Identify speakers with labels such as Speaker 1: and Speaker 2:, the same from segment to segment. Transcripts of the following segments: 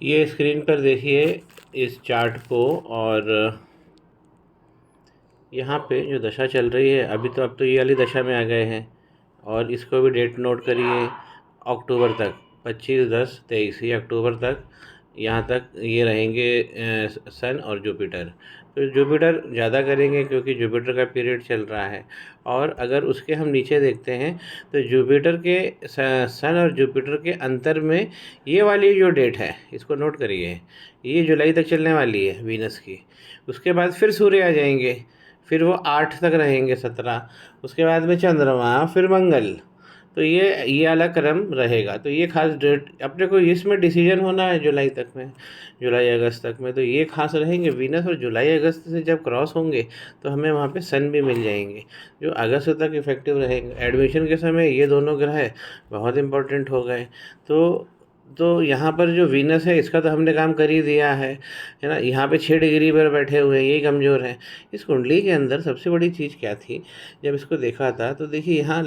Speaker 1: ये स्क्रीन पर देखिए इस चार्ट को, और यहाँ पे जो दशा चल रही है अभी, तो अब तो ये वाली दशा में आ गए हैं। और इसको भी डेट नोट करिए, अक्टूबर तक, 25/10/23, ये अक्टूबर तक यहाँ तक ये रहेंगे सन और जुपिटर। तो जुपिटर ज़्यादा करेंगे क्योंकि जुपिटर का पीरियड चल रहा है। और अगर उसके हम नीचे देखते हैं तो जुपिटर के सन और जुपिटर के अंतर में ये वाली जो डेट है इसको नोट करिए, ये जुलाई तक चलने वाली है वीनस की। उसके बाद फिर सूर्य आ जाएंगे, फिर वो 8 तक रहेंगे, 17। उसके बाद में चंद्रमा, फिर मंगल। तो ये अलग क्रम रहेगा। तो ये खास डेट अपने को इसमें डिसीजन होना है जुलाई तक में, जुलाई अगस्त तक में। तो ये खास रहेंगे वीनस, और जुलाई अगस्त से जब क्रॉस होंगे तो हमें वहाँ पे सन भी मिल जाएंगे जो अगस्त तक इफ़ेक्टिव रहेंगे। एडमिशन के समय ये दोनों ग्रह बहुत इंपॉर्टेंट हो गए। तो यहाँ पर जो वीनस है इसका तो हमने काम कर ही दिया है ना। यहाँ पे 6 डिग्री पर बैठे हुए हैं, यही कमज़ोर है। इस कुंडली के अंदर सबसे बड़ी चीज़ क्या थी, जब इसको देखा था तो देखिए यहाँ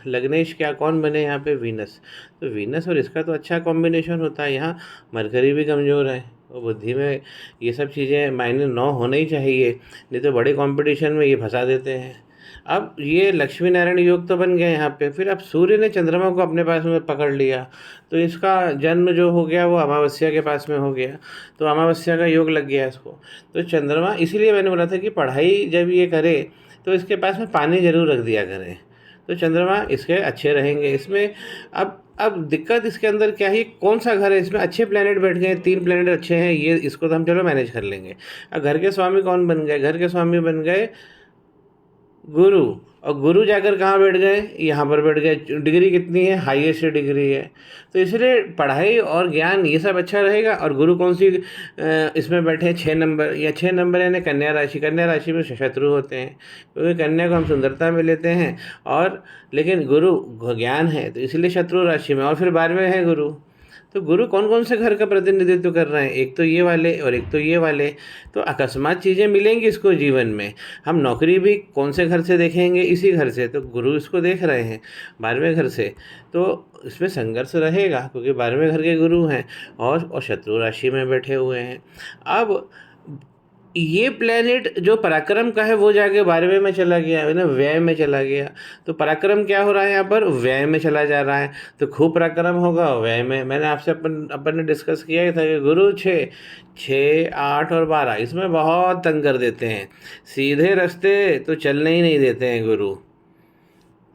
Speaker 1: लग्नेश क्या कौन बने, यहाँ पे वीनस। तो वीनस और इसका तो अच्छा कॉम्बिनेशन होता है। यहाँ मरकरी भी कमज़ोर है, और बुद्धि में ये सब चीज़ें -9 होने ही चाहिए, नहीं तो बड़े कंपटीशन में ये फंसा देते हैं। अब ये लक्ष्मी नारायण योग तो बन गए यहाँ पे। फिर अब सूर्य ने चंद्रमा को अपने पास में पकड़ लिया, तो इसका जन्म जो हो गया वो अमावस्या के पास में हो गया, तो अमावस्या का योग लग गया इसको। तो चंद्रमा, इसीलिए मैंने बोला था कि पढ़ाई जब ये करे तो इसके पास में पानी ज़रूर रख दिया करें, तो चंद्रमा इसके अच्छे रहेंगे इसमें। अब दिक्कत इसके अंदर क्या है, कौन सा घर है इसमें अच्छे प्लेनेट बैठ गए, 3 प्लेनेट अच्छे हैं, ये इसको तो हम चलो मैनेज कर लेंगे। अब घर के स्वामी कौन बन गए, घर के स्वामी बन गए गुरु। और गुरु जाकर कहाँ बैठ गए, यहाँ पर बैठ गए। डिग्री कितनी है, हाईएस्ट डिग्री है। तो इसलिए पढ़ाई और ज्ञान ये सब अच्छा रहेगा। और गुरु कौन सी इसमें बैठे हैं, 6 नंबर, या 6 नंबर यानी कन्या राशि। कन्या राशि में शत्रु होते हैं, क्योंकि कन्या को हम सुंदरता में लेते हैं, और लेकिन गुरु ज्ञान है, तो इसलिए शत्रु राशि में। और फिर 12वें है गुरु। तो गुरु कौन कौन से घर का प्रतिनिधित्व कर रहे हैं, एक तो ये वाले और एक तो ये वाले। तो अकस्मात चीज़ें मिलेंगी इसको जीवन में। हम नौकरी भी कौन से घर से देखेंगे, इसी घर से, तो गुरु इसको देख रहे हैं 12वें घर से। तो इसमें संघर्ष रहेगा क्योंकि 12वें घर के गुरु हैं, और शत्रु राशि में बैठे हुए हैं। अब ये प्लेनेट जो पराक्रम का है वो जाके 12वें में चला गया है ना, व्यय में चला गया। तो पराक्रम क्या हो रहा है यहाँ पर, व्यय में चला जा रहा है। तो खूब पराक्रम होगा व्यय में। मैंने आपसे अपन ने डिस्कस किया ही था कि गुरु 6, 6, 8 और 12 इसमें बहुत तंग कर देते हैं। सीधे रास्ते तो चलने ही नहीं देते हैं गुरु,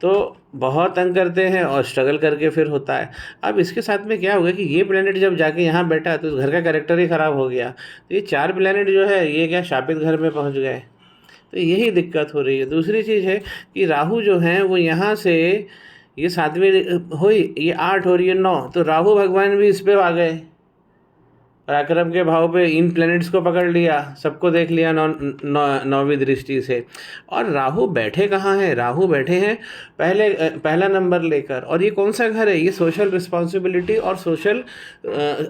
Speaker 1: तो बहुत तंग करते हैं और स्ट्रगल करके फिर होता है। अब इसके साथ में क्या होगा कि ये प्लेनेट जब जाके यहाँ बैठा तो उस घर का कैरेक्टर ही ख़राब हो गया। तो ये 4 प्लेनेट जो है ये क्या शापित घर में पहुँच गए, तो यही दिक्कत हो रही है। दूसरी चीज़ है कि राहु जो हैं वो यहाँ से, ये 7वीं हुई, ये 8 और ये 9, तो राहु भगवान भी इस पे आ गए, पराक्रम के भाव पे। इन प्लैनेट्स को पकड़ लिया, सबको देख लिया 9वीं दृष्टि से। और राहु बैठे कहाँ हैं, राहु बैठे हैं पहला नंबर लेकर। और ये कौन सा घर है, ये सोशल रिस्पॉन्सिबिलिटी और सोशल।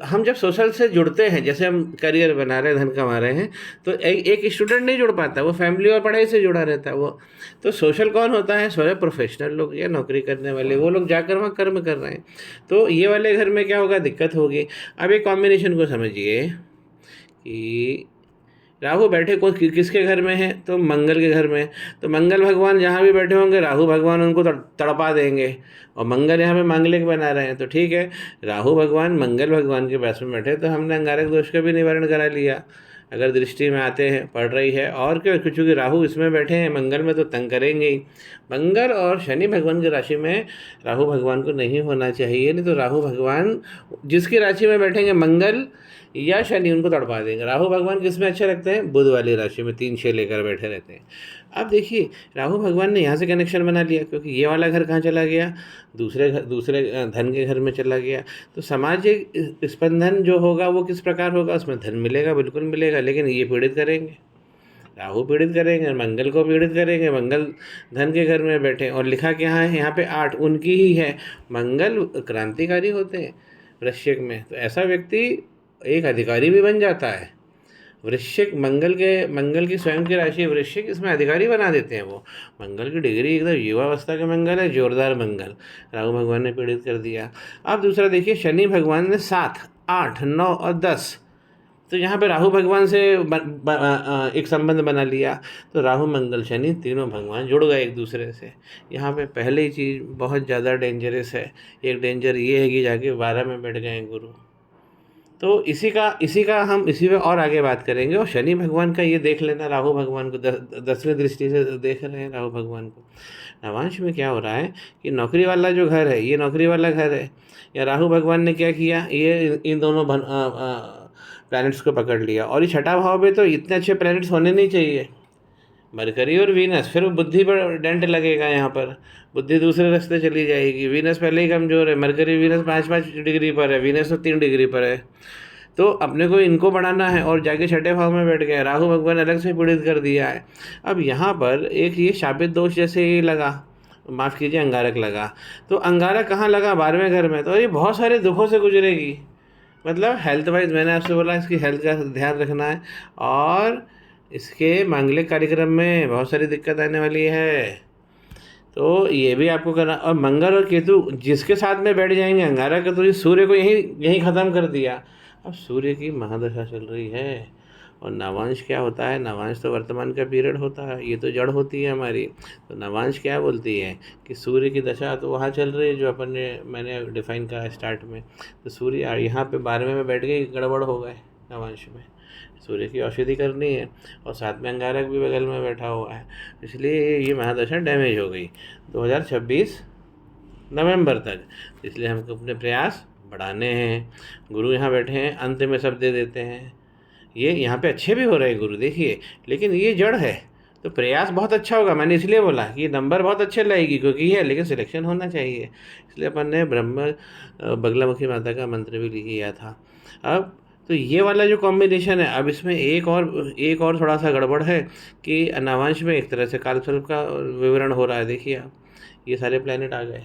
Speaker 1: हम जब सोशल से जुड़ते हैं, जैसे हम करियर बना रहे हैं, धन कमा रहे हैं, तो एक स्टूडेंट नहीं जुड़ पाता, वो फैमिली और पढ़ाई से जुड़ा रहता है वो। तो सोशल कौन होता है, सोशल प्रोफेशनल लोग या नौकरी करने वाले, वो लोग जाकर वहाँ कर्म कर रहे हैं। तो ये वाले घर में क्या होगा, दिक्कत होगी। अब एक कॉम्बिनेशन को समझिए कि राहु बैठे किसके घर में है, तो मंगल के घर में। तो मंगल भगवान जहाँ भी बैठे होंगे राहु भगवान उनको तड़पा देंगे, और मंगल यहाँ पे मांगलिक बना रहे हैं। तो ठीक है, राहु भगवान मंगल भगवान के पास में बैठे, तो हमने अंगारक दोष का भी निवारण करा लिया। अगर दृष्टि में आते हैं, पढ़ रही है, और क्या, क्योंकि राहु इसमें बैठे हैं मंगल में, तो तंग करेंगे ही। मंगल और शनि भगवान की राशि में राहु भगवान को नहीं होना चाहिए, नहीं तो राहु भगवान जिसकी राशि में बैठेंगे, मंगल या शनि, उनको तड़पा देंगे। राहु भगवान किस में अच्छे लगते हैं, बुध वाली राशि में 3-6 लेकर बैठे रहते हैं। अब देखिए राहु भगवान ने यहाँ से कनेक्शन बना लिया, क्योंकि ये वाला घर कहाँ चला गया, दूसरे धन के घर में चला गया। तो सामाजिक स्पंदन जो होगा वो किस प्रकार होगा, उसमें धन मिलेगा, बिल्कुल मिलेगा, लेकिन ये पीड़ित करेंगे, राहु पीड़ित करेंगे, मंगल को पीड़ित करेंगे। मंगल धन के घर में बैठे, और लिखा क्या है यहाँ पे 8 उनकी ही है। मंगल क्रांतिकारी होते हैं वृश्चिक में, तो ऐसा व्यक्ति एक अधिकारी भी बन जाता है। वृश्चिक मंगल की स्वयं की राशि वृश्चिक, इसमें अधिकारी बना देते हैं वो। मंगल की डिग्री एकदम युवावस्था के मंगल है, जोरदार मंगल, राहु भगवान ने पीड़ित कर दिया। अब दूसरा देखिए, शनि भगवान ने 7 8, 9 और 10। तो यहाँ पे राहु भगवान से एक संबंध बना लिया, तो राहु मंगल शनि तीनों भगवान जुड़ गए एक दूसरे से। यहाँ पे पहले ही चीज़ बहुत ज़्यादा डेंजरस है। एक डेंजर ये है कि जाके 12 में बैठ गए गुरु। तो इसी का हम इसी में और आगे बात करेंगे। और शनि भगवान का ये देख लेना, राहु भगवान को 10वीं दृष्टि से देख रहे हैं राहु भगवान को। नवांश में क्या हो रहा है कि नौकरी वाला जो घर है, ये नौकरी वाला घर है। या राहु भगवान ने क्या किया, ये इन दोनों प्लैनेट्स को पकड़ लिया। और ये छठा भाव में तो इतने अच्छे प्लैनेट्स होने नहीं चाहिए, मरकरी और वीनस। फिर बुद्धि पर डेंट लगेगा, यहाँ पर बुद्धि दूसरे रास्ते चली जाएगी। वीनस पहले ही कमज़ोर है, मरकरी वीनस 5-5 डिग्री पर है, वीनस तो 3 डिग्री पर है। तो अपने को इनको बढ़ाना है और जाके छठे भाव में बैठ गए। राहु भगवान अलग से पीड़ित कर दिया है। अब यहाँ पर एक ये शापित दोष जैसे ही लगा, माफ़ कीजिए अंगारक लगा। तो अंगारक कहाँ लगा, 12वें घर में। तो ये बहुत सारे दुखों से गुजरेगी। मतलब हेल्थ वाइज मैंने आपसे बोला इसकी हेल्थ का ध्यान रखना है। और इसके मांगलिक कार्यक्रम में बहुत सारी दिक्कत आने वाली है, तो ये भी आपको करना। और मंगल और केतु जिसके साथ में बैठ जाएंगे अंगारक का, तो ये सूर्य को यहीं ख़त्म कर दिया। अब सूर्य की महादशा चल रही है। और नवांश क्या होता है, नवांश तो वर्तमान का पीरियड होता है, ये तो जड़ होती है हमारी। तो नवांश क्या बोलती है कि सूर्य की दशा तो वहाँ चल रही है जो मैंने डिफाइन करा स्टार्ट में। तो सूर्य यहाँ पे 12वें में बैठ गए, गड़बड़ हो गए नवांश में। सूर्य की औषधि करनी है और साथ में अंगारक भी बगल में बैठा हुआ है, इसलिए ये महादशा डैमेज हो गई 2026 नवंबर तक। इसलिए हमको अपने प्रयास बढ़ाने हैं। गुरु यहाँ बैठे हैं, अंत में सब दे देते हैं। ये यहाँ पे अच्छे भी हो रहे हैं गुरु, देखिए, लेकिन ये जड़ है तो प्रयास बहुत अच्छा होगा। मैंने इसलिए बोला कि ये नंबर बहुत अच्छे लाएगी क्योंकि ये है, लेकिन सिलेक्शन होना चाहिए। इसलिए अपन ने बगलामुखी माता का मंत्र भी लिया था। अब तो ये वाला जो कॉम्बिनेशन है, अब इसमें एक और थोड़ा सा गड़बड़ है कि नवांश में एक तरह से कालसर्प का विवरण हो रहा है। देखिए आप, ये सारे प्लैनेट आ गए,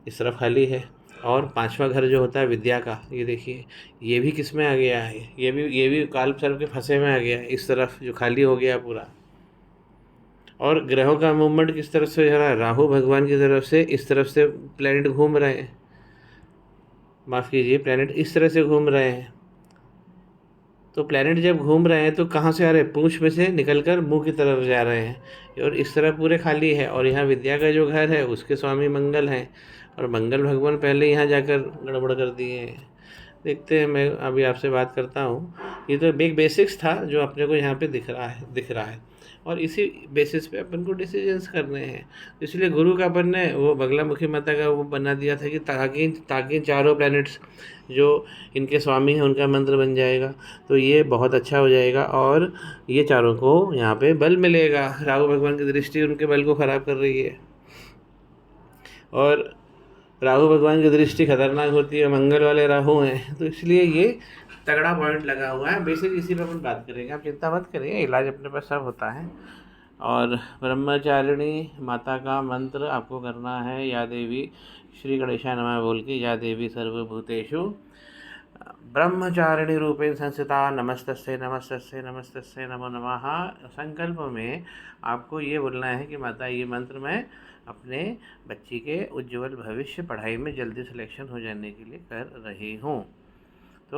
Speaker 1: इस तरफ खाली है। और 5वां घर जो होता है विद्या का, ये देखिए ये भी किस में आ गया है, ये भी कालसर्प के फंसे में आ गया है, इस तरफ जो खाली हो गया पूरा। और ग्रहों का मूवमेंट किस तरफ से हो रहा है, राहु भगवान की तरफ से इस तरफ से प्लैनेट घूम रहे हैं, माफ़ कीजिए प्लैनेट इस तरह से घूम रहे हैं। तो प्लैनेट जब घूम रहे हैं तो कहाँ से आ रहे हैं, पूंछ में से निकलकर मुंह की तरफ जा रहे हैं। और इस तरह पूरे खाली है। और यहाँ विद्या का जो घर है उसके स्वामी मंगल हैं, और मंगल भगवान पहले यहाँ जाकर गड़बड़ कर दिए हैं। देखते हैं, मैं अभी आपसे बात करता हूँ। ये तो एक बेसिक्स था जो अपने को यहाँ पे दिख रहा है और इसी बेसिस पे अपन को डिसीजंस करने हैं। इसलिए गुरु का अपन ने वो बगलामुखी माता का वो बना दिया था कि ताकि चारों प्लैनेट्स जो इनके स्वामी हैं उनका मंत्र बन जाएगा, तो ये बहुत अच्छा हो जाएगा। और ये चारों को यहाँ पे बल मिलेगा। राहु भगवान की दृष्टि उनके बल को ख़राब कर रही है, और राहु भगवान की दृष्टि खतरनाक होती है, मंगल वाले राहु हैं, तो इसलिए ये तगड़ा पॉइंट लगा हुआ है। बेसिक इसी पर अपन बात करेंगे, आप चिंता मत करिए, इलाज अपने पास सब होता है। और ब्रह्मचारिणी माता का मंत्र आपको करना है, या देवी श्री गणेशाय नमः बोल के, या देवी सर्वभूतेषु ब्रह्मचारिणी रूपेण संस्थिता नमस्तस्यै नमस्तस्यै नमस्तस्यै नमो नमः। संकल्प में आपको ये बोलना है कि माता ये मंत्र मैं अपने बच्ची के उज्ज्वल भविष्य पढ़ाई में जल्दी सिलेक्शन हो जाने के लिए कर रही हूँ।